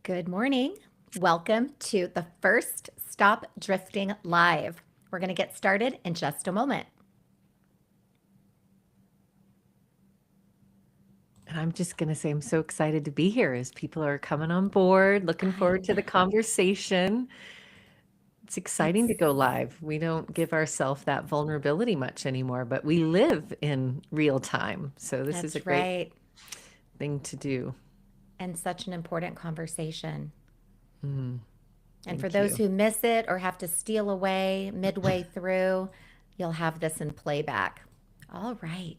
Good morning. Welcome to the first Stop Drifting Live. We're going to get started in just a moment. And I'm just going to say I'm so excited to be here as people are coming on board, looking I forward to know. the conversation. It's exciting It's to go live. We don't give ourselves that vulnerability much anymore, but we live in real time. So this is a that's great right. thing to do. And such an important conversation. Mm, And for thank those you. who miss it or have to steal away midway through, you'll have this in playback. All right.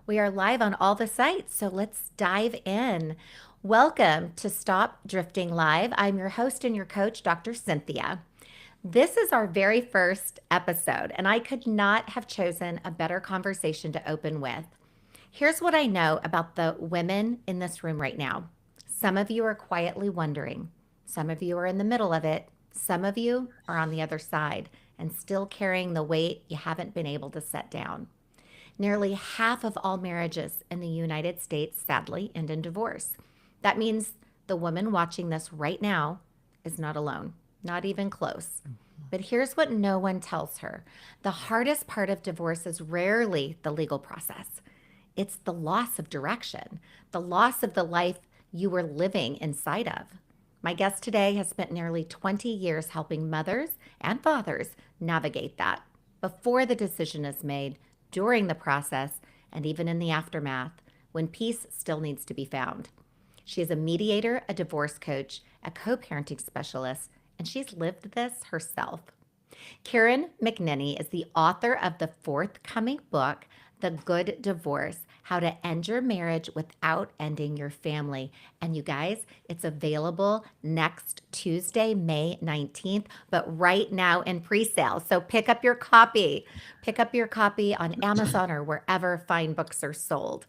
We are live on all the sites, so let's dive in. Welcome to Stop Drifting Live. I'm your host and your coach, Dr. Cynthia. This is our very first episode, and I could not have chosen a better conversation to open with. Here's what I know about the women in this room right now. Some of you are quietly wondering, some of you are in the middle of it, some of you are on the other side and still carrying the weight you haven't been able to set down. Nearly half of all marriages in the United States, sadly, end in divorce. That means the woman watching this right now is not alone, not even close. But here's what no one tells her: the hardest part of divorce is rarely the legal process, it's the loss of direction, the loss of the life you were living inside of. My guest today has spent nearly 20 years helping mothers and fathers navigate that before the decision is made, during the process, and even in the aftermath when peace still needs to be found. She is a mediator, a divorce coach, a co parenting specialist, and she's lived this herself. Karen McNenny is the author of the forthcoming book, The Good Divorce: How to End Your Marriage Without Ending Your Family. And you guys, it's available next Tuesday, May 19th, but right now in pre sale. So pick up your copy. Pick up your copy on Amazon or wherever fine books are sold.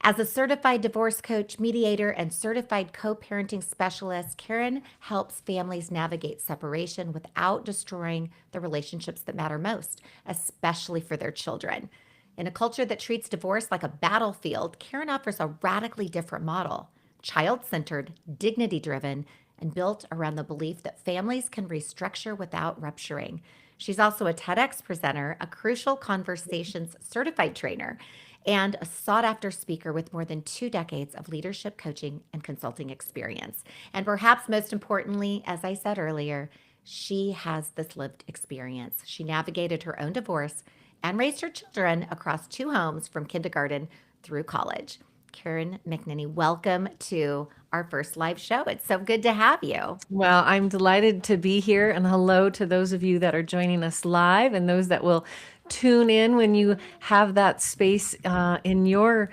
As a certified divorce coach, mediator, and certified co parenting specialist, Karen helps families navigate separation without destroying the relationships that matter most, especially for their children. In a culture that treats divorce like a battlefield, Karen offers a radically different model: child centered, dignity driven, and built around the belief that families can restructure without rupturing. She's also a TEDx presenter, a Crucial Conversations certified trainer, and a sought after speaker with more than 2 decades of leadership coaching and consulting experience. And perhaps most importantly, as I said earlier, she has this lived experience. She navigated her own divorce and raised her children across 2 homes from kindergarten through college. Karen McNenny, welcome to our first live show. It's so good to have you. Well, I'm delighted to be here, and hello to those of you that are joining us live and those that will tune in when you have that space in your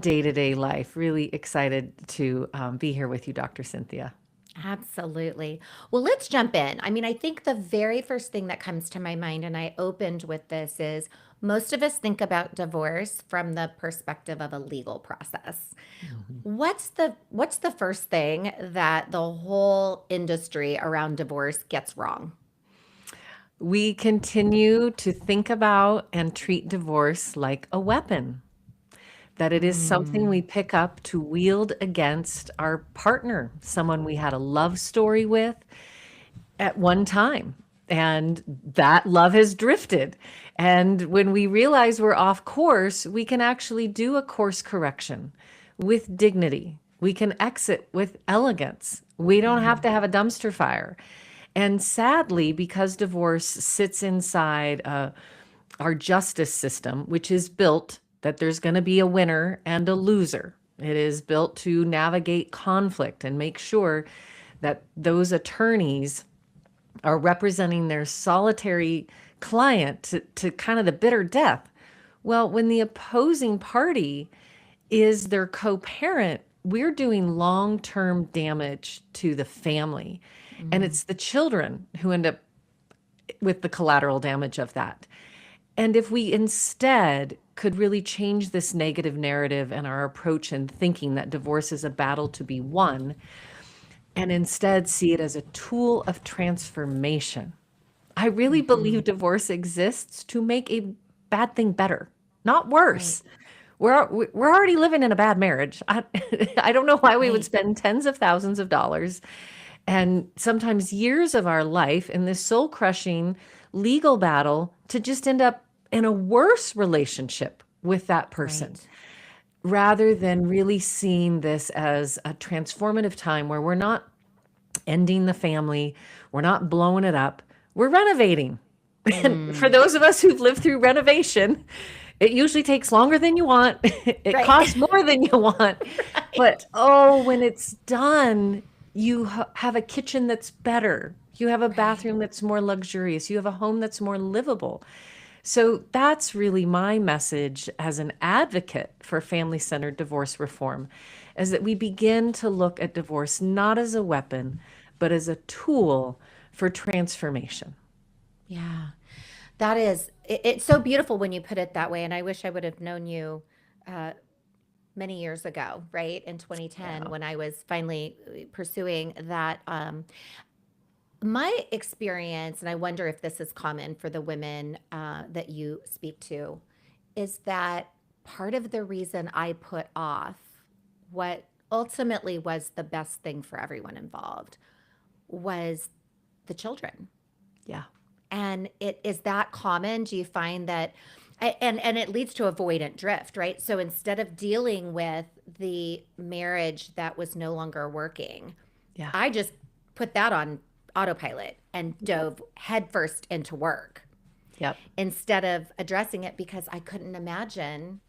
day-to-day life. Really excited to be here with you, Dr. Cynthia. Absolutely. Well, let's jump in. I mean, I think the very first thing that comes to my mind, and I opened with this, is most of us think about divorce from the perspective of a legal process. Mhm. What's the first thing that the whole industry around divorce gets wrong? We continue to think about and treat divorce like a weapon, that it is something we Mm, pick up to wield against our partner, someone we had a love story with at one time. And that love has drifted. And when we realize we're off course, we can actually do a course correction with dignity. We can exit with elegance. We don't have mm, to have a dumpster fire. And sadly, because divorce sits inside our justice system, which is built that there's going to be a winner and a loser. It is built to navigate conflict and make sure that those attorneys are representing their solitary client to kind of the bitter death. Well, when the opposing party is their co parent, we're doing long term damage to the family. And mm. it's the children who end up with the collateral damage of that. And if we instead could really change this negative narrative and our approach and thinking that divorce is a battle to be won, and instead see it as a tool of transformation. I really Mhm. believe divorce exists to make a bad thing better, not Right. worse. we're already living in a bad marriage. I don't know why we would Right. spend tens of thousands of dollars and sometimes years of our life in this soul crushing legal battle to just end up in a worse relationship with that person, Right. rather than really seeing this as a transformative time where we're not ending the family, we're not blowing it up, we're renovating. And for Mm. those of us who've lived through renovation, it usually takes longer than you want. It Right. costs more than you want. But Right. oh, when it's done, you have a kitchen that's better. You have a Right. bathroom that's more luxurious. You have a home that's more livable. So that's really my message as an advocate for family centered divorce reform, is that we begin to look at divorce not as a weapon, but as a tool for transformation. Yeah. That is, it's so beautiful when you put it that way. And I wish I would have known you uh, many years ago, right? In 2010, Yeah. when I was finally pursuing that. My experience, and I wonder if this is common for the women that you speak to, is that part of the reason I put off what ultimately was the best thing for everyone involved was the children. Yeah. And it is that common. Do you find that and it leads to avoidant drift, right? So instead of dealing with the marriage that was no longer working, Yeah. I just put that on autopilot and Yep. dove headfirst into work Yep. instead of addressing it because I couldn't imagine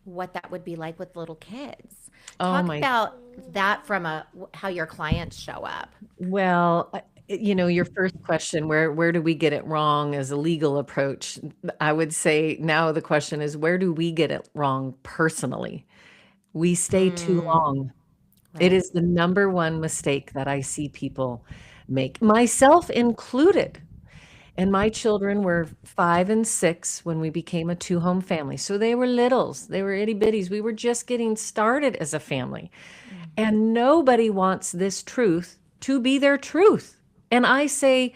what that would be like with little kids. Oh Talk my. about that from a how your clients show up. Well, your first question, where do we get it wrong as a legal approach? I would say now the question is, where do we get it wrong personally? We stay too Mm, long. It right. is the number one mistake that I see people make, myself included. And my children were 5 and 6 when we became a two-home family. So they were littles, they were itty bitties. We were just getting started as a family. Mm, And nobody wants this truth to be their truth. And I say,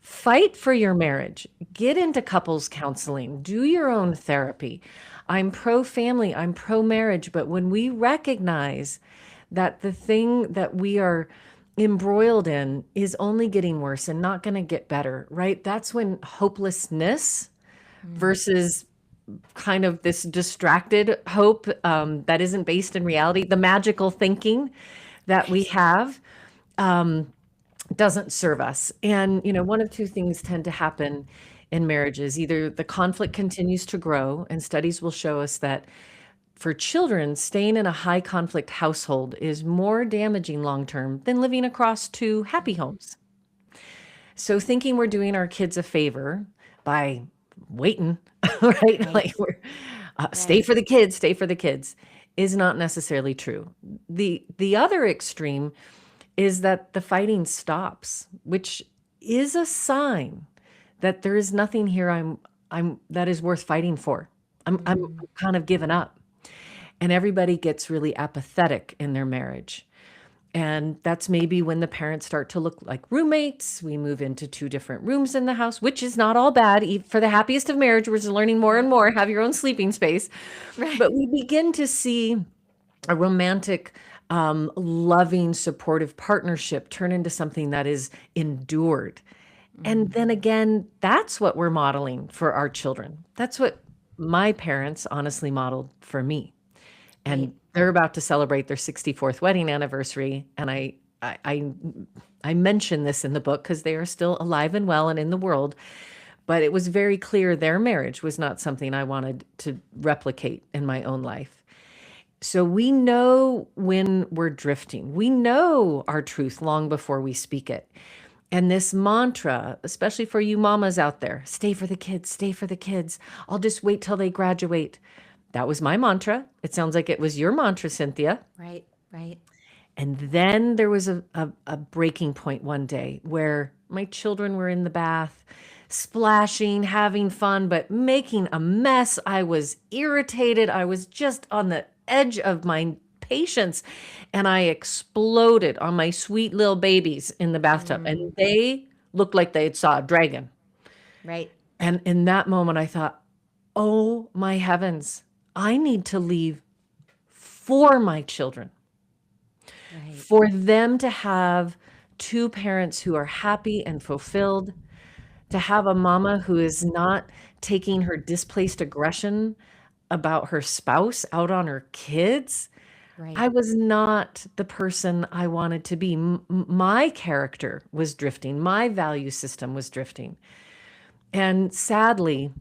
fight for your marriage, get into couples counseling, do your own therapy. I'm pro family, I'm pro marriage. But when we recognize that the thing that we are embroiled in is only getting worse and not going to get better, right? That's when hopelessness mm, versus kind of this distracted hope that isn't based in reality, the magical thinking that we right. have, doesn't serve us. And, one of two things tend to happen in marriages. Either the conflict continues to grow, and studies will show us that for children, staying in a high conflict household is more damaging long term than living across two happy homes. So, thinking we're doing our kids a favor by waiting, right? Right. Like we're stay Right. for the kids, stay for the kids, is not necessarily true. The other extreme is that the fighting stops, which is a sign that there is nothing here I'm that is worth fighting for. I'm Mm, kind of given up. And everybody gets really apathetic in their marriage. And that's maybe when the parents start to look like roommates. We move into two different rooms in the house, which is not all bad. For the happiest of marriage, we're just learning more and right. more, have your own sleeping space. Right. But we begin to see a romantic, loving, supportive partnership turn into something that is endured. And Mm, then again, that's what we're modeling for our children. That's what my parents honestly modeled for me. right. And they're about to celebrate their 64th wedding anniversary. And I, I, I mention this in the book because they are still alive and well and in the world. But it was very clear their marriage was not something I wanted to replicate in my own life. So we know when we're drifting. We know our truth long before we speak it. And this mantra, especially for you mamas out there, stay for the kids, stay for the kids. I'll just wait till they graduate. That was my mantra. It sounds like it was your mantra, Cynthia. Right. Right. And then there was a breaking point one day where my children were in the bath, splashing, having fun, but making a mess. I was irritated. I was just on the edge of my patience. And I exploded on my sweet little babies in the bathtub. Mm, And they looked like they had saw a dragon. right. And in that moment, I thought, oh my heavens, I need to leave for my children, Right. for them to have two parents who are happy and fulfilled, to have a mama who is not taking her displaced aggression about her spouse out on her kids. Right. I was not the person I wanted to be. My character was drifting, my value system was drifting. And sadly,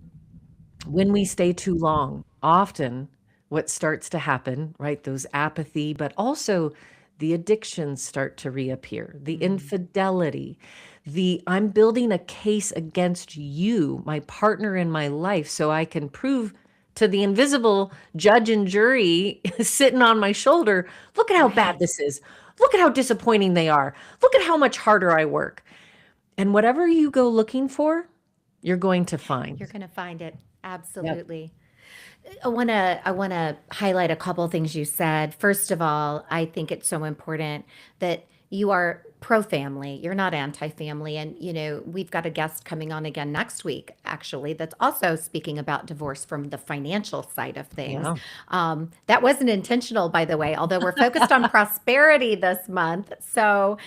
when we stay too long, often what starts to happen, right? Those apathy, but also the addictions start to reappear, the Mm. infidelity, the I'm building a case against you, my partner in my life, so I can prove to the invisible judge and jury sitting on my shoulder, look at how bad Right. this is. Look at how disappointing they are. Look at how much harder I work. And whatever you go looking for, you're going to You're find. going to find it. Yep. Absolutely. I want to highlight a couple of things you said. First of all, I think it's so important that you are pro family. You're not anti family, and we've got a guest coming on again next week, actually, that's also speaking about divorce from the financial side of things. Yeah. That wasn't intentional, by the way, although we're focused on prosperity this month. So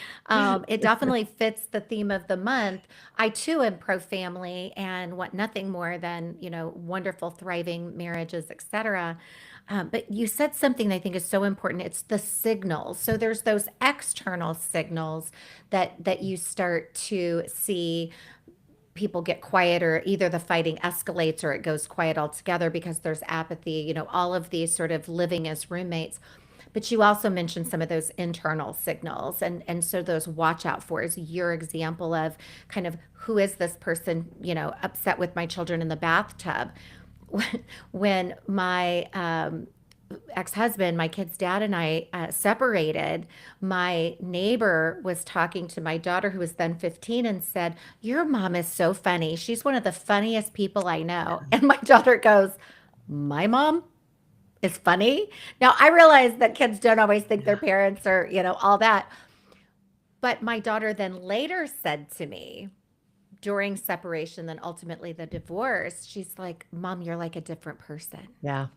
it definitely fits the theme of the month. I too am pro family and want nothing more than, wonderful, thriving marriages, etc. But you said something that I think is so important. It's the signals. So there's those external signals that you start to see people get quieter, either the fighting escalates or it goes quiet altogether because there's apathy, all of these sort of living as roommates. But you also mentioned some of those internal signals. And so those watch out for is your example of kind of who is this person, upset with my children in the bathtub. When my ex-husband, my kid's dad, and I separated, my neighbor was talking to my daughter, who was then 15, and said, "Your mom is so funny. She's one of the funniest people I know." And my daughter goes, "My mom is funny?" Now, I realize that kids don't always think their Yeah. parents are, all that. But my daughter then later said to me during separation, then ultimately the divorce, she's like, "Mom, you're like a different person. Yeah.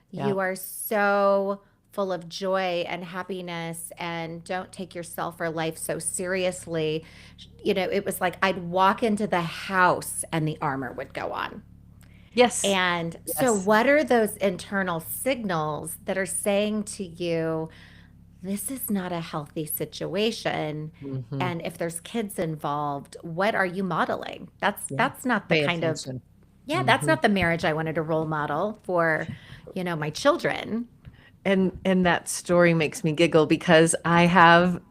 Yeah. You are so full of joy and happiness and don't take yourself or life so seriously." It was like I'd walk into the house and the armor would go on. Yes. And so, Yes. what are those internal signals that are saying to you, this is not a healthy situation? Mhm. And if there's kids involved, what are you modeling? That's Yeah. that's not the Pay kind of, attention. yeah, that's Mhm. not the marriage I wanted to role model for, my children. And that story makes me giggle because I have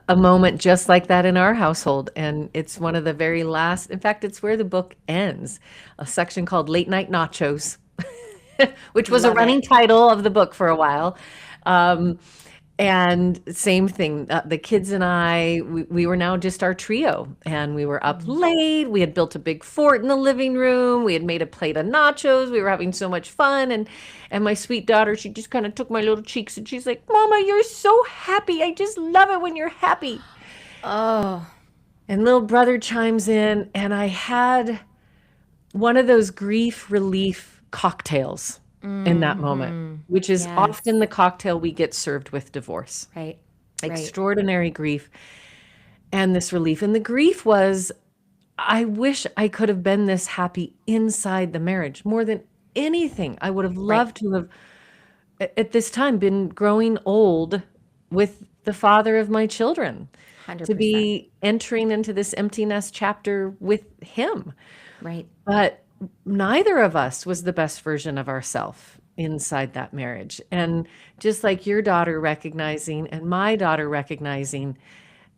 a moment just like that in our household, and it's one of the very last, in fact, it's where the book ends, a section called Late Night Nachos, which was a Love running it. title of the book for a while. Um, And same thing, the kids and I, we were now just our trio, and we were up Mm. late. We had built a big fort in the living room. We had made a plate of nachos. We were having so much fun, and my sweet daughter, she just kind of took my little cheeks, and she's like, "Mama, you're so happy. I just love it when you're happy." Oh. And little brother chimes in, and I had one of those grief relief cocktails in that moment, Mm-hmm. which is often Yes. the cocktail we get served with divorce. Right. Right. Extraordinary grief and this relief. And the grief was, I wish I could have been this happy inside the marriage more than anything. I would have Right. loved to have, at this time, been growing old with the father of my children, to 100%. be entering into this empty nest chapter with him. Right. But neither of us was the best version of ourselves inside that marriage. And just like your daughter recognizing and my daughter recognizing,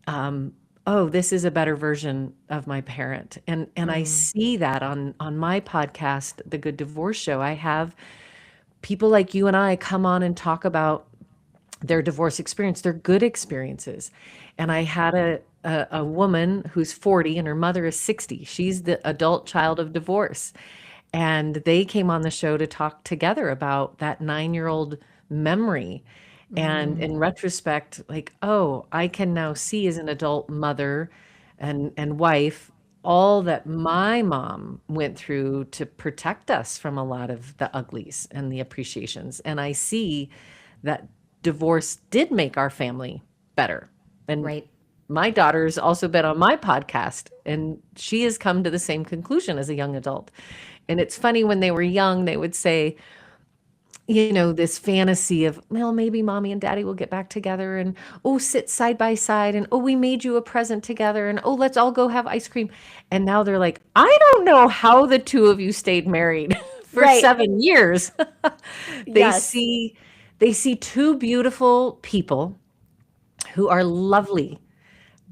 um, oh, this is a better version of my parent. And I Mm. see that on my podcast, The Good Divorce Show. I have people like you and I come on and talk about their divorce experience, their good experiences. And I had a woman who's 40 and her mother is 60. She's the adult child of divorce. And they came on the show to talk together about that 9-year-old memory. And Mm. in retrospect, like, oh, I can now see as an adult mother and wife all that my mom went through to protect us from a lot of the uglies and the appreciations. And I see that divorce did make our family better. And Right. my daughter's also been on my podcast, and she has come to the same conclusion as a young adult. And it's funny, when they were young, they would say, this fantasy of, well, maybe mommy and daddy will get back together, and oh, sit side by side, and oh, we made you a present together, and oh, let's all go have ice cream. And now they're like, I don't know how the two of you stayed married for Right. 7 years. They Yes. see they see two beautiful people who are lovely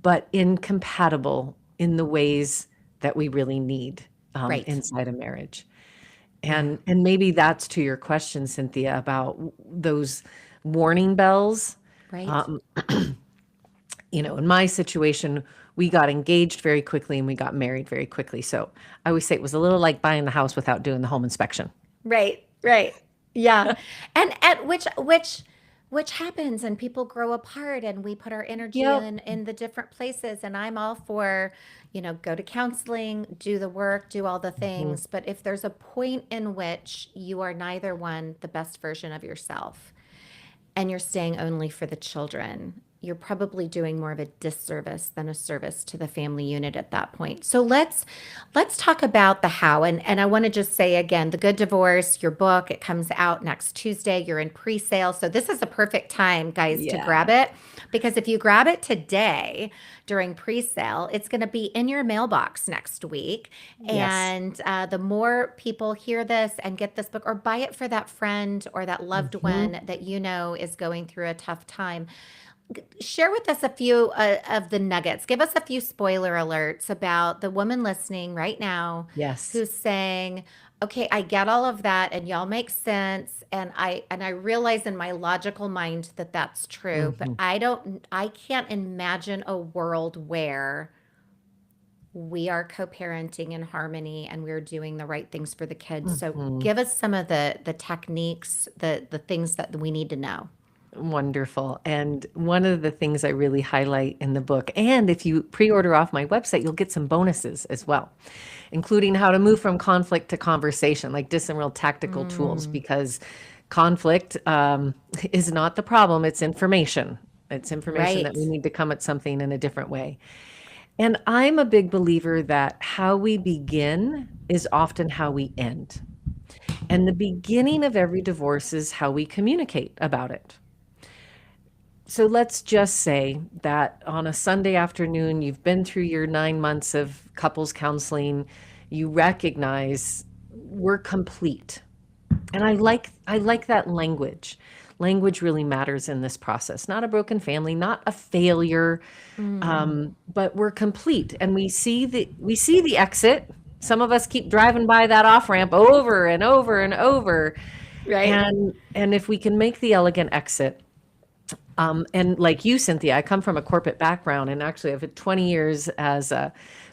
but incompatible in the ways that we really need Right. inside a marriage. Yeah. And maybe that's to your question, Cynthia, about those warning bells. Right. Um, in my situation, we got engaged very quickly and we got married very quickly. So I always say it was a little like buying the house without doing the home inspection. Right, right. Yeah. And at which happens, and people grow apart, and we put our energy Yep. in the different places, and I'm all for, go to counseling, do the work, do all the Mhm. things, but if there's a point in which you are neither one the best version of yourself, and you're staying only for the children, you're probably doing more of a disservice than a service to the family unit at that point. So let's talk about the how. And I want to just say again, The Good Divorce, your book, it comes out next Tuesday. You're in pre-sale. So this is a perfect time, guys, to Yeah. grab it, because if you grab it today during pre-sale, it's going to be in your mailbox next week. Yes. And the more people hear this and get this book, or buy it for that friend or that loved Hmm. one that is going through a tough time, share with us a few of the nuggets. Give us a few spoiler alerts about the woman listening right now Yes. who's saying, "Okay, I get all of that, and y'all make sense, and I realize in my logical mind that that's true, but Hmm. I can't imagine a world where we are co-parenting in harmony and we're doing the right things for the kids." So Hmm. give us some of the techniques, the things that we need to know. Wonderful. And one of the things I really highlight in the book, and if you pre-order off my website, you'll get some bonuses as well, including how to move from conflict to conversation, like just some real tactical tools, Mm, because conflict is not the problem, it's information. It's information that right. we need to come at something in a different way. And I'm a big believer that how we begin is often how we end. And the beginning of every divorce is how we communicate about it. So let's just say that on a Sunday afternoon, you've been through your 9 months of couples counseling, you recognize we're complete. And I like that language. Language really matters in this process. Not a broken family, not a failure, Mm, but we're complete. And we see the exit. Some of us keep driving by that off ramp over and over and over. right. And if we can make the elegant exit, and like you, Cynthia, I come from a corporate background, and actually I've had 20 years as a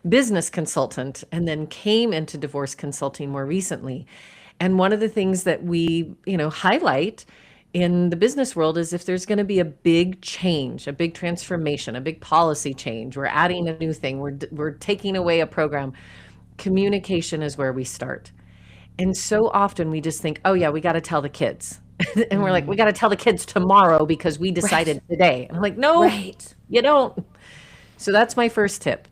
business consultant and then came into divorce consulting more recently. And one of the things that we, highlight in the business world is, if there's going to be a big change, a big transformation, a big policy change, we're adding a new thing, we're taking away a program, communication is where we start. And so often we just think, oh, yeah, we got to tell the kids. And we're like, we Mm, got to tell the kids tomorrow because we right. decided today. And I'm like, no, Right. you don't. So that's my first tip.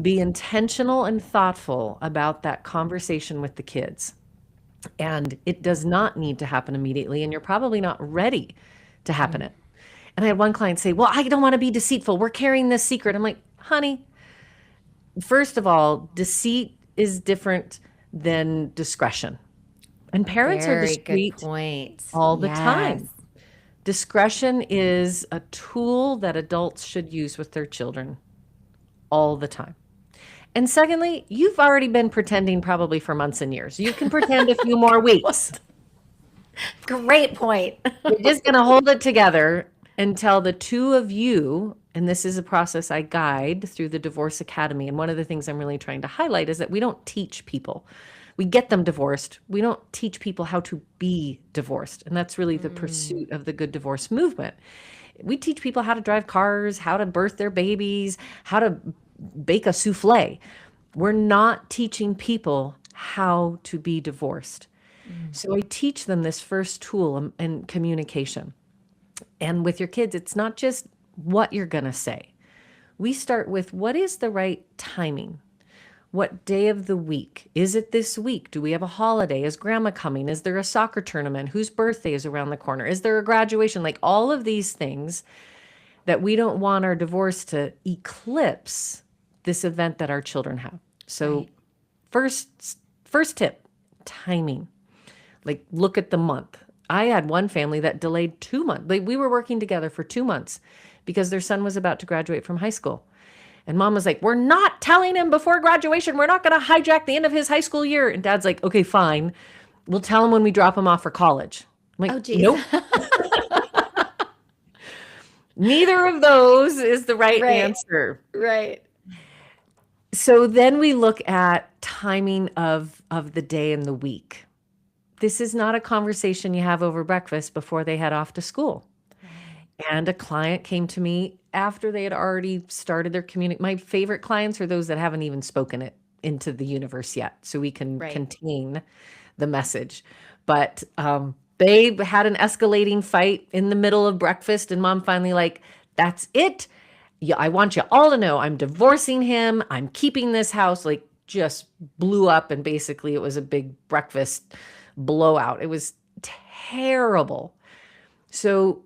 Be intentional and thoughtful about that conversation with the kids. And it does not need to happen immediately. And you're probably not ready to happen Mm, it. And I had one client say, well, I don't want to be deceitful. We're carrying this secret. I'm like, honey, first of all, deceit is different than discretion. And parents are very good discreet point. all the Yes. time. Discretion is a tool that adults should use with their children all the time. And secondly, you've already been pretending probably for months and years. You can pretend a few more weeks. Great point. You're just going to hold it together until the two of you, and this is a process I guide through the Divorce Academy. And one of the things I'm really trying to highlight is that we don't teach people. We get them divorced. We don't teach people how to be divorced. And that's really the Mm, pursuit of the good divorce movement. We teach people how to drive cars, how to birth their babies, how to bake a souffle. We're not teaching people how to be divorced. Mm. So I teach them this first tool in communication. And with your kids, it's not just what you're going to say. We start with what is the right timing? What day of the week? Is it this week? Do we have a holiday? Is grandma coming? Is there a soccer tournament? Whose birthday is around the corner? Is there a graduation? Like all of these things that we don't want our divorce to eclipse this event that our children have. So Right. first tip, timing. Like look at the month. I had one family that delayed 2 months. Like we were working together for 2 months because their son was about to graduate from high school. And mom was like, we're not telling him before graduation. We're not going to hijack the end of his high school year. And dad's like, okay, fine. We'll tell him when we drop him off for college. I'm like, Oh, geez. nope. Neither of those is the right Right. answer. Right. So then we look at timing of the day and the week. This is not a conversation you have over breakfast before they head off to school. Right. And a client came to me after they had already started their community. My favorite clients are those that haven't even spoken it into the universe yet, so we can Right. contain the message. But they had an escalating fight in the middle of breakfast, and mom finally like, that's it. Yeah, I want you all to know I'm divorcing him. I'm keeping this house. Like just blew up, and basically it was a big breakfast blowout. It was terrible. So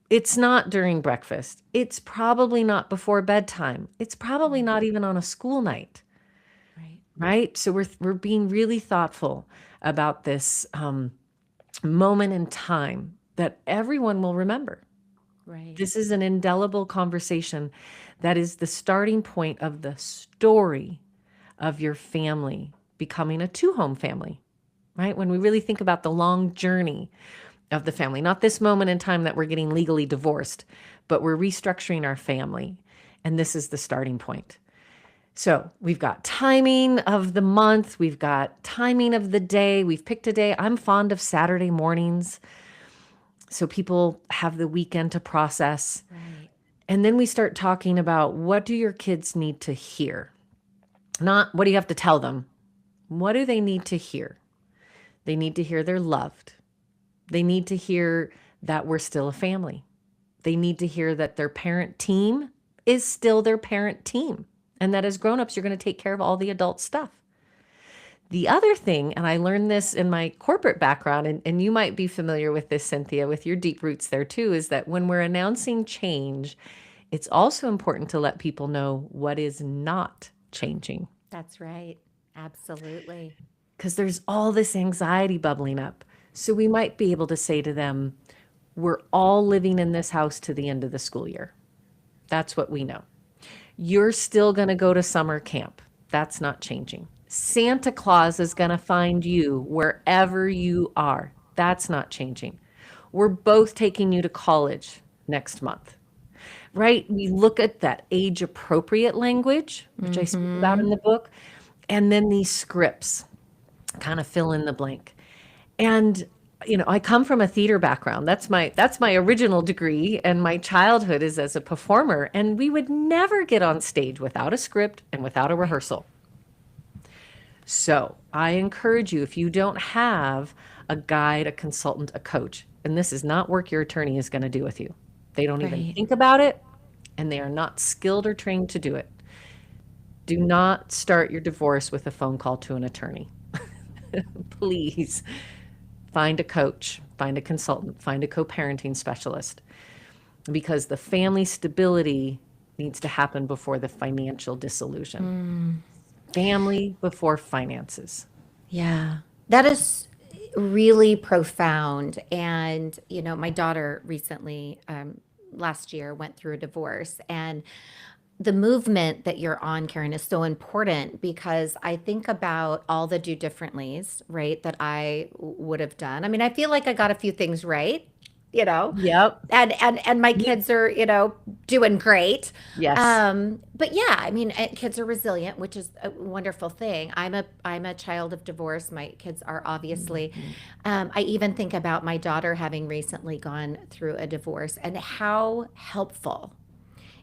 it's not during breakfast. It's probably not before bedtime. It's probably Mm. not even on a school night, Right. right? So we're being really thoughtful about this moment in time that everyone will remember. Right. This is an indelible conversation that is the starting point of the story of your family becoming a two-home family, right? When we really think about the long journey of the family, not this moment in time that we're getting legally divorced, but we're restructuring our family. And this is the starting point. So we've got timing of the month. We've got timing of the day. We've picked a day. I'm fond of Saturday mornings, so people have the weekend to process. Right. And then we start talking about what do your kids need to hear? Not what do you have to tell them? What do they need to hear? They need to hear they're loved. They need to hear that we're still a family. They need to hear that their parent team is still their parent team, and that as grown-ups, you're going to take care of all the adult stuff. The other thing, and I learned this in my corporate background, and you might be familiar with this, Cynthia, with your deep roots there too, is that when we're announcing change, it's also important to let people know what is not changing, That's right. Absolutely. because there's all this anxiety bubbling up. So we might be able to say to them, we're all living in this house to the end of the school year. That's what we know. You're still going to go to summer camp. That's not changing. Santa Claus is going to find you wherever you are. That's not changing. We're both taking you to college next month, right? We look at that age appropriate language, which I speak about Mm-hmm. in the book, and then these scripts kind of fill in the blank. And I come from a theater background. That's my original degree, and my childhood is as a performer, and we would never get on stage without a script and without a Right. rehearsal. So, I encourage you, if you don't have a guide, a consultant, a coach, and this is not work your attorney is going to do with you. They don't even Right. think about it, and they are not skilled or trained to do it. Do not start your divorce with a phone call to an attorney. Please. Find a coach, find a consultant, find a co-parenting specialist, because the family stability needs to happen before the financial dissolution. Mm. Family before finances. Yeah. That is really profound. And, my daughter recently, last year, went through a divorce. And the movement that you're on, Karen, is so important because I think about all the do differentlys, right, that I would have done. I mean, I feel like I got a few things right, you know, Yep. and my Me- kids are, doing great. Yes. But yeah, I mean, kids are resilient, which is a wonderful thing. I'm a child of divorce. My kids are obviously. Mhm. I even think about my daughter having recently gone through a divorce and how helpful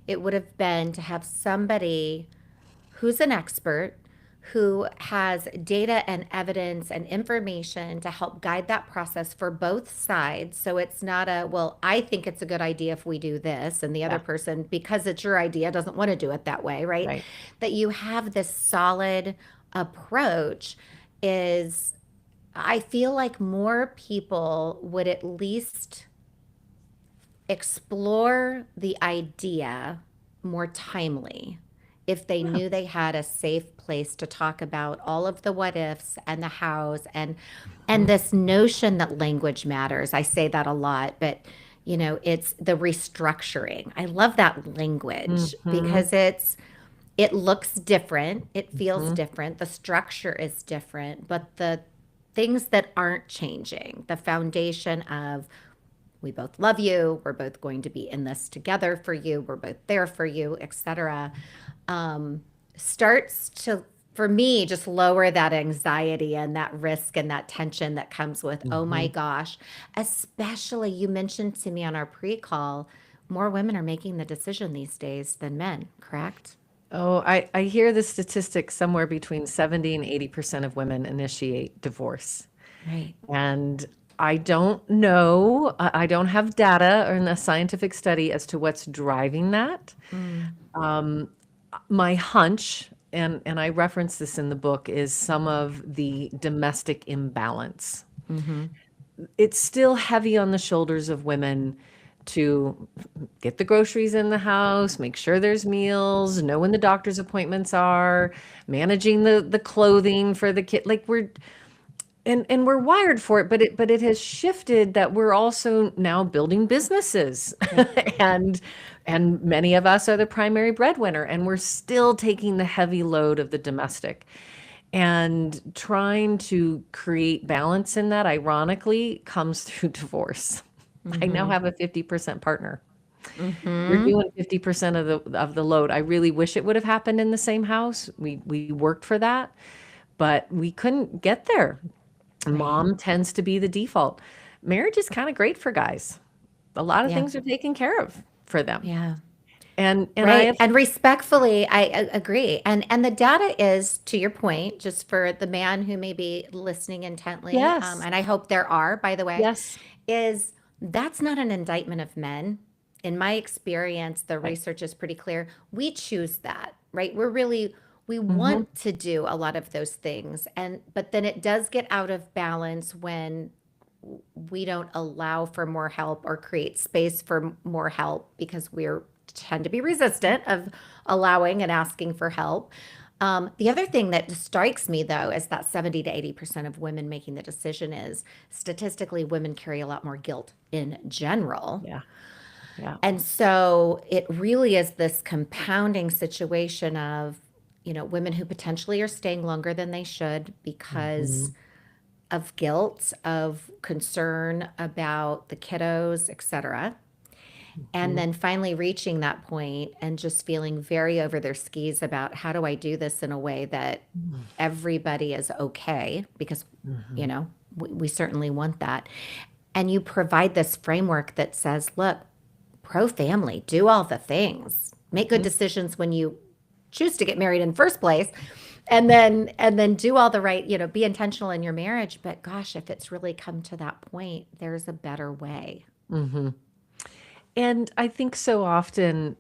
it would have been to have somebody who's an expert, who has data and evidence and information to help guide that process for both sides. So it's not a, well, I think it's a good idea if we do this, and the other Yeah. person, because it's your idea, doesn't want to do it that way, right? Right. That you have this solid approach is, I feel like more people would at least explore the idea more timely if they Yeah. knew they had a safe place to talk about all of the what ifs and the hows and Mhm. this notion that language matters. I say that a lot, but it's the restructuring. I love that language Mhm. because it looks different, it feels Mhm. different, the structure is different, but the things that aren't changing, the foundation of we both love you, we're both going to be in this together for you, we're both there for you, etc., um, starts to, for me, just lower that anxiety and that risk and that tension that comes with, oh my Mhm. gosh, especially you mentioned to me on our pre-call, more women are making the decision these days than men, correct? Oh, I hear the statistics somewhere between 70 and 80% of women initiate divorce. Right. And I don't know, I don't have data or a scientific study as to what's driving that. Mm, Um, my hunch, and I reference this in the book, is some of the domestic imbalance. mm-hmm. It's still heavy on the shoulders of women to get the groceries in the house, make sure there's meals, know when the doctor's appointments are, managing the clothing for the kid. Like and we're wired for it, but it has shifted that we're also now building businesses. Yep. and and many of us are the primary breadwinner, and we're still taking the heavy load of the domestic. And trying to create balance in that, ironically, comes through divorce. I now Mm-hmm. have a 50% partner. You're Mm-hmm. doing 50% of the load. I really wish it would have happened in the same house. We worked for that, but we couldn't get there. Right. Mom tends to be the default. Marriage is kind of great for guys. A lot of Yeah. things are taken care of for them. Yeah. And I Right. have And respectfully, I agree. And the data is, to your point, just for the man who may be listening intently, yes. and I hope there are, by the way, Yes. is that's not an indictment of men. In my experience, the Right. research is pretty clear. We choose that, right? We Mhm. want to do a lot of those things. But then it does get out of balance when we don't allow for more help or create space for more help because we're tend to be resistant of allowing and asking for help. The other thing that strikes me though is that 70 to 80% of women making the decision is statistically women carry a lot more guilt in general. Yeah. Yeah. And so it really is this compounding situation of, women who potentially are staying longer than they should because Mhm. of guilt, of concern about the kiddos, etc. And Mhm. then finally reaching that point and just feeling very over their skis about how do I do this in a way that everybody is okay because, you Mhm. know, we certainly want that. And you provide this framework that says, look, pro family, do all the things, make good Mhm. decisions when you choose to get married in the first place and then do all the right, be intentional in your marriage. But gosh, if it's really come to that point, there's a better way. Mhm. And I think so often,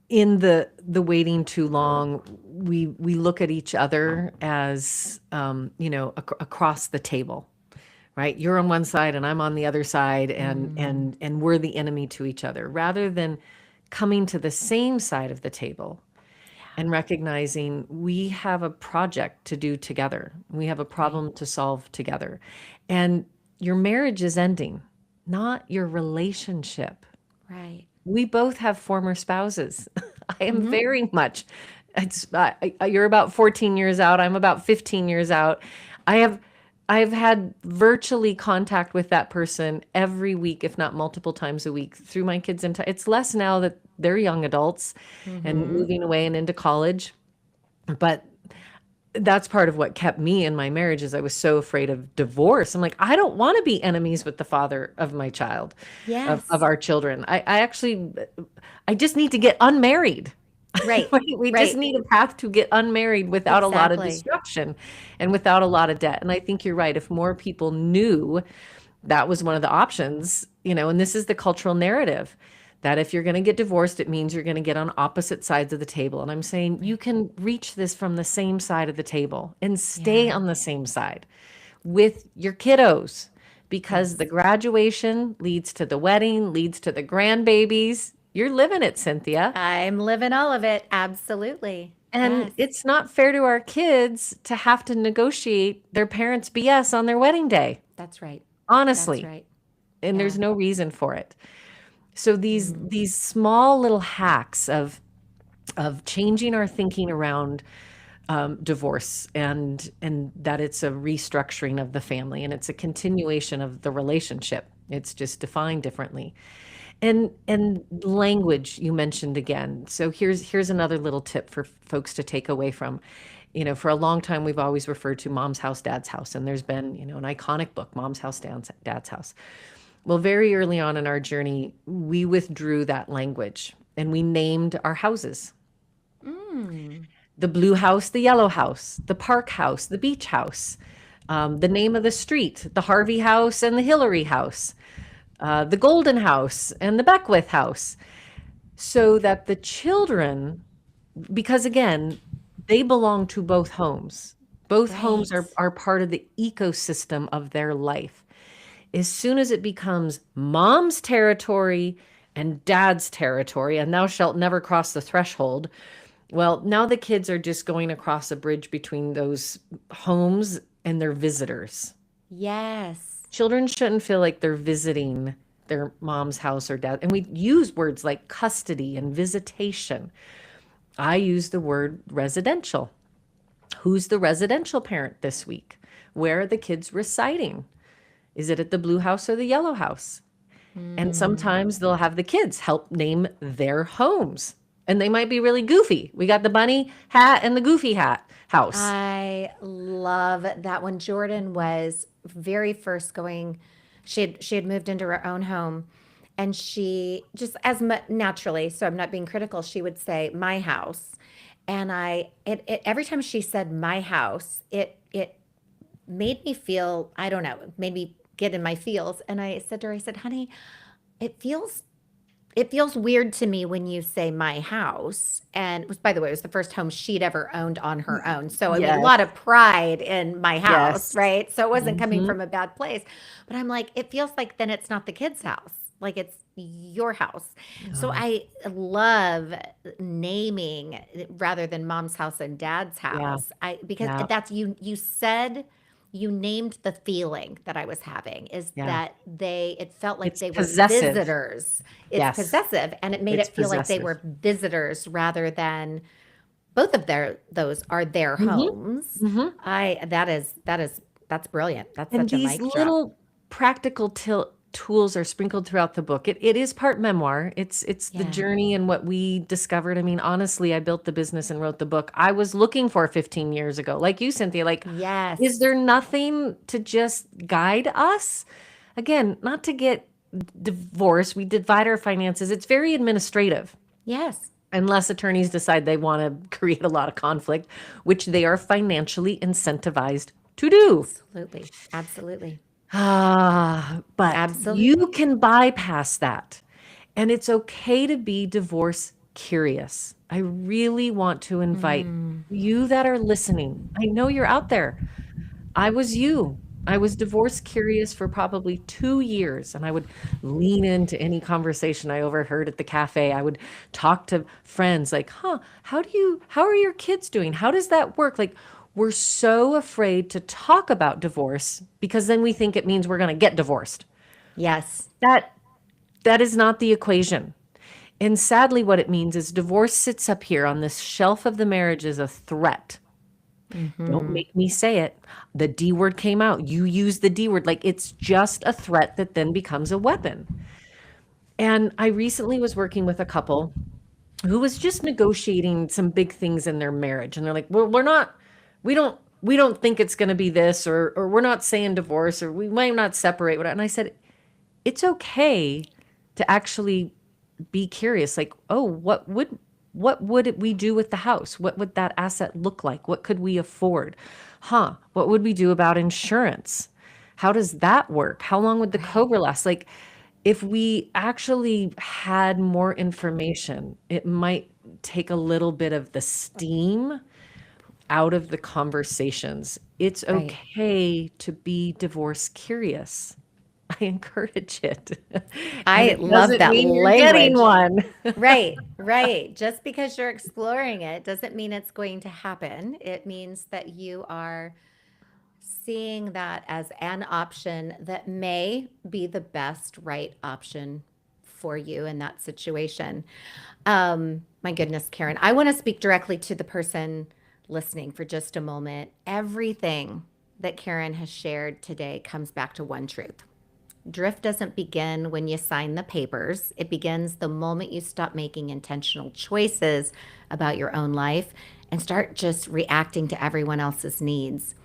in the waiting too long, we look at each other as, across the table, right? You're on one side and I'm on the other side, and Mm, and we're the enemy to each other, rather than coming to the same side of the table yeah, and recognizing we have a project to do together. We have a right, problem to solve together. And your marriage is ending, not your relationship. right. We both have former spouses. I am Mm-hmm. very much, you're about 14 years out. I'm about 15 years out. I have, I've had virtually contact with that person every week, if not multiple times a week through my kids. It's less now that they're young adults and Mm-hmm. moving away and into college. But that's part of what kept me in my marriage is I was so afraid of divorce. I'm like, I don't want to be enemies with the father of my child, of Yes. our children. I actually, I just need to get unmarried. Right. We just Right. need a path to get unmarried without a lot of Exactly. destruction and without a lot of debt. And I think you're right. If more people knew that was one of the options, and this is the cultural narrative that if you're going to get divorced, it means you're going to get on opposite sides of the table. And I'm saying you Right. can reach this from the same side of the table and stay Yeah. on the same side with your kiddos, because the Yes. graduation leads to the wedding, leads to the grandbabies. You're living it, Cynthia. I'm living all of it. Absolutely. And Yes. it's not fair to our kids to have to negotiate their parents' BS on their wedding day, That's right. That's honestly. right. And Yeah. there's no reason for it. So these Mm. these small little hacks of changing our thinking around divorce, and that it's a restructuring of the family and it's a continuation of the relationship. It's just defined differently. And language you mentioned again. So here's another little tip for folks to take away from. For a long time we've always referred to mom's house, dad's house, and there's been, an iconic book, Mom's House, Dad's House. Well, very early on in our journey, we withdrew that language and we named our houses: Mm. the blue house, the yellow house, the park house, the beach house, the name of the street, the Harvey house and the Hillary house, the Golden house and the Beckwith house, so that the children, because again, they belong to both homes. Both homes Right. are part of the ecosystem of their life. As soon as it becomes mom's territory and dad's territory, and thou shalt never cross the threshold, well, now the kids are just going across a bridge between those homes and they're visitors. Yes. Children shouldn't feel like they're visiting their mom's house or dad. And we use words like custody and visitation. I use the word residential. Who's the residential parent this week? Where are the kids residing? Is it at the blue house or the yellow house? And Mm. sometimes they'll have the kids help name their homes. And they might be really goofy. We got the bunny hat and the goofy hat house. I love that when Jordan was very first going, she had moved into her own home, and she just as much naturally, so I'm not being critical, she would say my house. And every time she said my house, it made me feel, I don't know, it made me get in my feels. And I said to her, I said, honey, it feels it feels weird to me when you say my house. And it was, by the way, it was the first home she'd ever owned on her own. So, I mean, a Yes, lot of pride in my house, yes. right? So it wasn't coming Mhm. from a bad place. But I'm like, it feels like then it's not the kid's house. Like it's your house. So Oh, I love naming rather than mom's house and dad's yeah, house. I because yeah, that's you said you named the feeling that I was having is yeah. that it felt like It's they were possessive. visitors. It's Yes, possessive, and it made it's it feel like they possessive. were visitors rather than both of those are their Mhm, homes. mhm. That's brilliant. That's And such a these mic drop. little practical tools are sprinkled throughout the book. It is part memoir. It's the Yeah. journey and what we discovered. I mean, honestly, I built the business and wrote the book I was looking for 15 years ago. Like you, Cynthia, like, is Yes. there nothing to just guide us? Again, not to get divorced. We divide our finances. It's very administrative. Yes. Unless attorneys decide they want to create a lot of conflict, which they are financially incentivized to do. Absolutely. Absolutely. But you Absolutely. can bypass that. And it's okay to be divorce curious. I really want to invite Mm. you that are listening. I know you're out there. I was you. I was divorce curious for probably 2 years, and I would lean into any conversation I overheard at the cafe. I would talk to friends like, huh, how are your kids doing? How does that work? Like, we're so afraid to talk about divorce because then we think it means we're going to get divorced. Yes. That that is not the equation. And sadly, what it means is divorce sits up here on this shelf of the marriage as a threat. Don't Hmm. make me say it. The D word came out. You use the D word. Like it's just a threat that then becomes a weapon. And I recently was working with a couple who was just negotiating some big things in their marriage. And they're like, well, we don't think it's going to be this, or we're not saying divorce, or we might not separate. And I said, it's okay to actually be curious. Like, oh, What would we do with the house? What would that asset look like? What could we afford? What would we do about insurance? How does that work? How long would the Right. Cobra last? Like, if we actually had more information, it might take a little bit of the steam out of the conversations. It's Right. okay to be divorce curious. I encourage it. And I it love doesn't that mean you're getting language. one. Right, right. Just because you're exploring it doesn't mean it's going to happen. It means that you are seeing that as an option that may be the best right option for you in that situation. My goodness, Karen, I want to speak directly to the person listening for just a moment. Everything that Karen has shared today comes back to one truth. Drift doesn't begin when you sign the papers. It begins the moment you stop making intentional choices about your own life and start just reacting to everyone else's needs.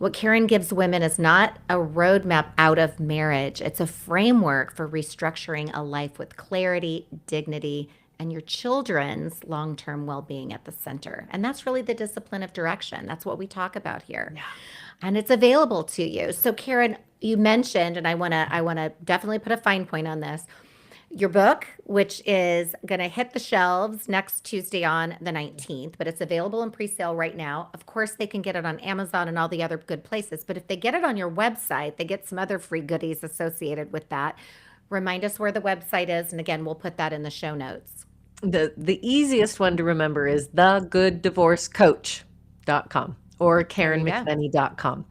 What Karen gives women is not a roadmap out of marriage, it's a framework for restructuring a life with clarity, dignity, and your children's long term well being at the center. And that's really the discipline of direction. That's what we talk about here. Yeah. And it's available to you. So, Karen, you mentioned, and I want to definitely put a fine point on this, your book, which is going to hit the shelves next Tuesday on the 19th, but it's available in pre-sale right now. Of course, they can get it on Amazon and all the other good places, but if they get it on your website, they get some other free goodies associated with that. Remind us where the website is, and again, we'll put that in the show notes. The easiest one to remember is thegoodddivorcecoach.com or There you go. karenmcnenny.com.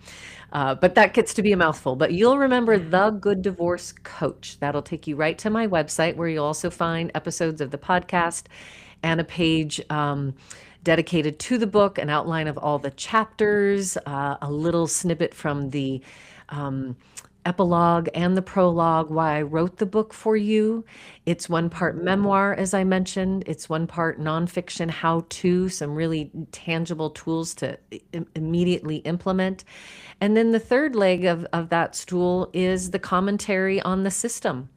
But that gets to be a mouthful. But you'll remember The Good Divorce Coach. That'll take you right to my website, where you'll also find episodes of the podcast and a page dedicated to the book, an outline of all the chapters, a little snippet from the epilogue and the prologue, why I wrote the book for you. It's one part memoir, as I mentioned. It's one part nonfiction how to, some really tangible tools to immediately implement. And then the third leg of that stool is the commentary on the system.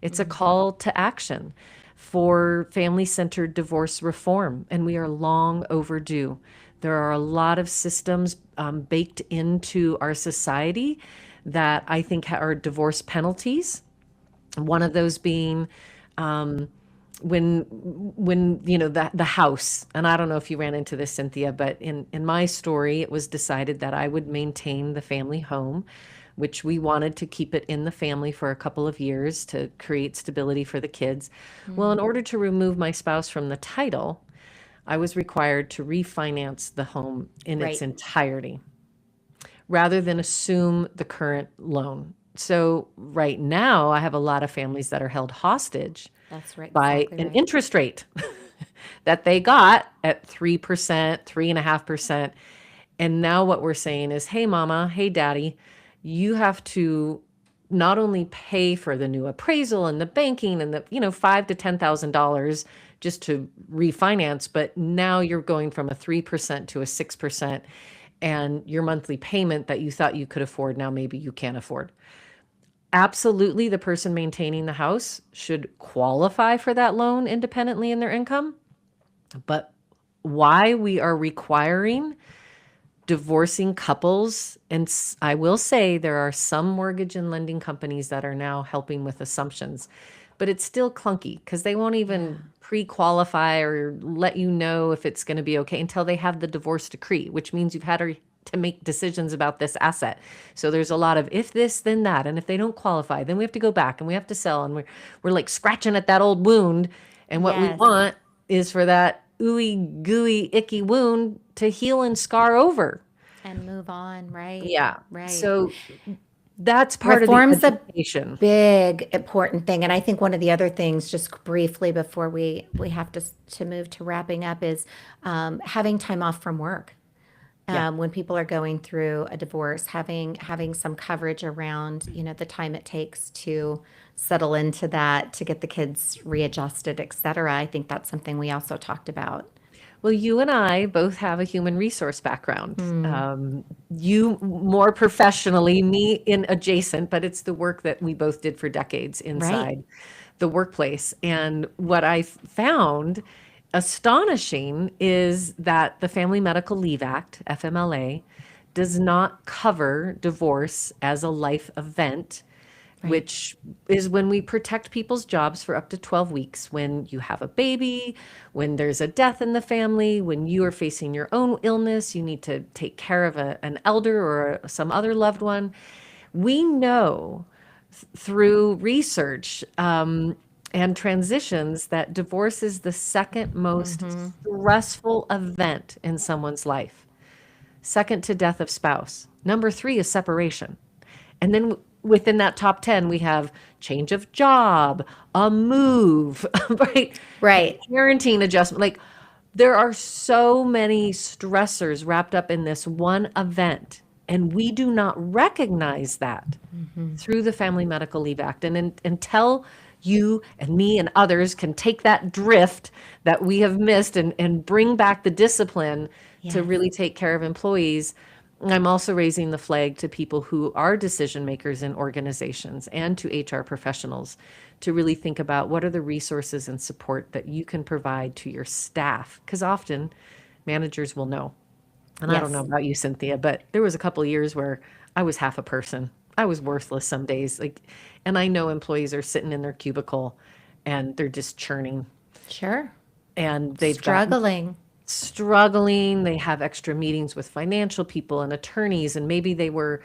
It's a call to action for family centered divorce reform, and we are long overdue. There are a lot of systems baked into our society that I think are divorce penalties. One of those being when the house, and I don't know if you ran into this, Cynthia, but in my story, it was decided that I would maintain the family home, which we wanted to keep it in the family for a couple of years to create stability for the kids. Well, in Mm, order to remove my spouse from the title, I was required to refinance the home in its right. entirety rather than assume the current loan. So right now, I have a lot of families that are held hostage That's right. by Exactly an right. interest rate that they got at 3%, 3.5%. And now what we're saying is, hey, mama, hey, daddy, you have to not only pay for the new appraisal and the banking and the, $5,000 to $10,000 just to refinance, but now you're going from a 3% to a 6%, and your monthly payment that you thought you could afford, now maybe you can't afford. Absolutely, the person maintaining the house should qualify for that loan independently in their income. But why we are requiring divorcing couples, and I will say there are some mortgage and lending companies that are now helping with assumptions, but it's still clunky because they won't Yeah. even pre-qualify or let you know if it's going to be okay until they have the divorce decree, which means you've had to make decisions about this asset. So there's a lot of if this, then that, and if they don't qualify, then we have to go back and we have to sell, and we're like scratching at that old wound, and what we Yes. want is for that ooey gooey icky wound to heal and scar over. And move on. Right. Yeah. Right. So that's part of the Reform's a education. big important thing, and I think one of the other things, just briefly before we have to move to wrapping up, is having time off from work. Yeah. When people are going through a divorce, having some coverage around the time it takes to settle into that, to get the kids readjusted, etc. I think that's something we also talked about. Well, you and I both have a human resource background. Hmm. You more professionally, me in adjacent, but it's the work that we both did for decades Right. inside the workplace. And what I found Astonishing is that the Family Medical Leave Act, FMLA, does not cover divorce as a life event, Right. which is when we protect people's jobs for up to 12 weeks. When you have a baby, when there's a death in the family, when you are facing your own illness, you need to take care of an elder or some other loved one. We know through research and transitions that divorce is the second most Mm-hmm. stressful event in someone's life, second to death of spouse. Number three is separation. And then within that top 10, we have change of job, a move, right? Right. Parenting adjustment. Like there are so many stressors wrapped up in this one event, and we do not recognize that Mm-hmm. through the Family Medical Leave Act. And until you and me and others can take that drift that we have missed and bring back the discipline to Yes. really take care of employees, I'm also raising the flag to people who are decision makers in organizations and to HR professionals to really think about what are the resources and support that you can provide to your staff. Because often managers will know. And I don't know Yes. about you, Cynthia, but there was a couple of years where I was half a person. I was worthless some days. Like, and I know employees are sitting in their cubicle and they're just churning Sure. and they've got Struggling. struggling. They have extra meetings with financial people and attorneys, and maybe they were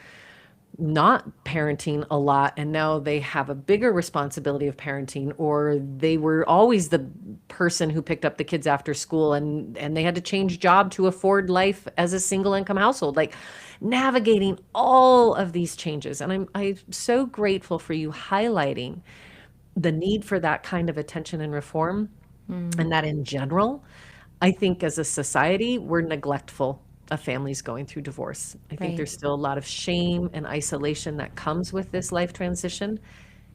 not parenting a lot and now they have a bigger responsibility of parenting, or they were always the person who picked up the kids after school and they had to change job to afford life as a single income household, like navigating all of these changes. And I'm so grateful for you highlighting the need for that kind of attention and reform, Mm, and that in general, I think as a society, we're neglectful of families going through divorce. I think right. there's still a lot of shame and isolation that comes with this life transition.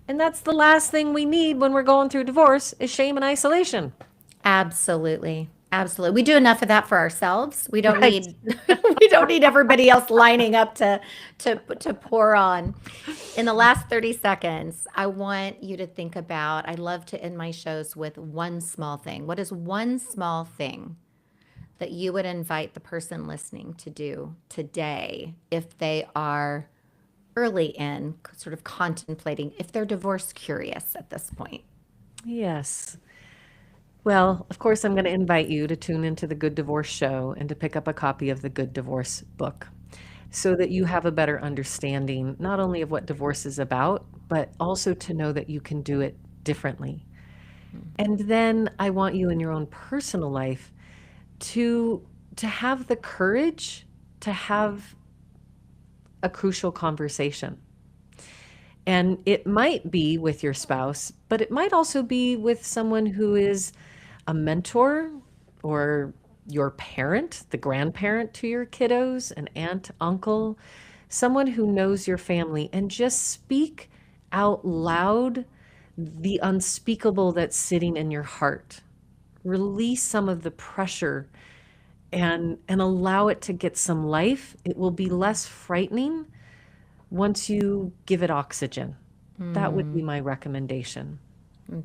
And that's the last thing we need when we're going through divorce is shame and isolation. Absolutely. Absolutely. We do enough of that for ourselves. We don't Right. need we don't need everybody else lining up to pour on. In the last 30 seconds, I want you to think about, I love to end my shows with one small thing. What is one small thing that you would invite the person listening to do today if they are early in sort of contemplating, if they're divorce curious at this point? Yes. Well, of course, I'm going to invite you to tune into the Good Divorce Show and to pick up a copy of the Good Divorce book so that you have a better understanding, not only of what divorce is about, but also to know that you can do it differently. And then I want you in your own personal life to to have the courage to have a crucial conversation. And it might be with your spouse, but it might also be with someone who is a mentor or your parent, the grandparent to your kiddos, an aunt, uncle, someone who knows your family, and just speak out loud the unspeakable that's sitting in your heart. Release some of the pressure and allow it to get some life. It will be less frightening once you give it oxygen. That would be Mm, my recommendation.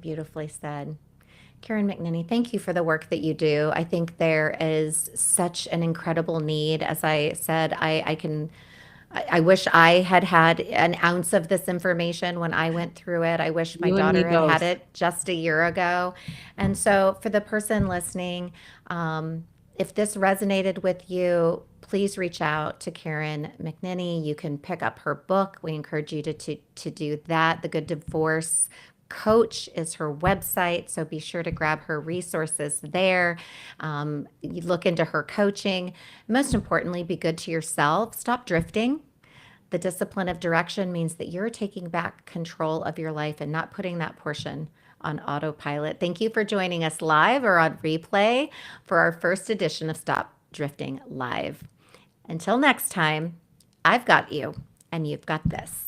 beautifully said. Karen McNenny, thank you for the work that you do. I think there is such an incredible need. As I said, I wish I had had an ounce of this information when I went through it. I wish my You and me daughter had had both. it just a year ago. And so, for the person listening, if this resonated with you, please reach out to Karen McNenny. You can pick up her book. We encourage you to do that. The Good Divorce Coach is her website, so be sure to grab her resources there. You look into her coaching. Most importantly, be good to yourself. Stop drifting. The discipline of direction means that you're taking back control of your life and not putting that portion on autopilot. Thank you for joining us live or on replay for our first edition of Stop Drifting Live. Until next time, I've got you and you've got this.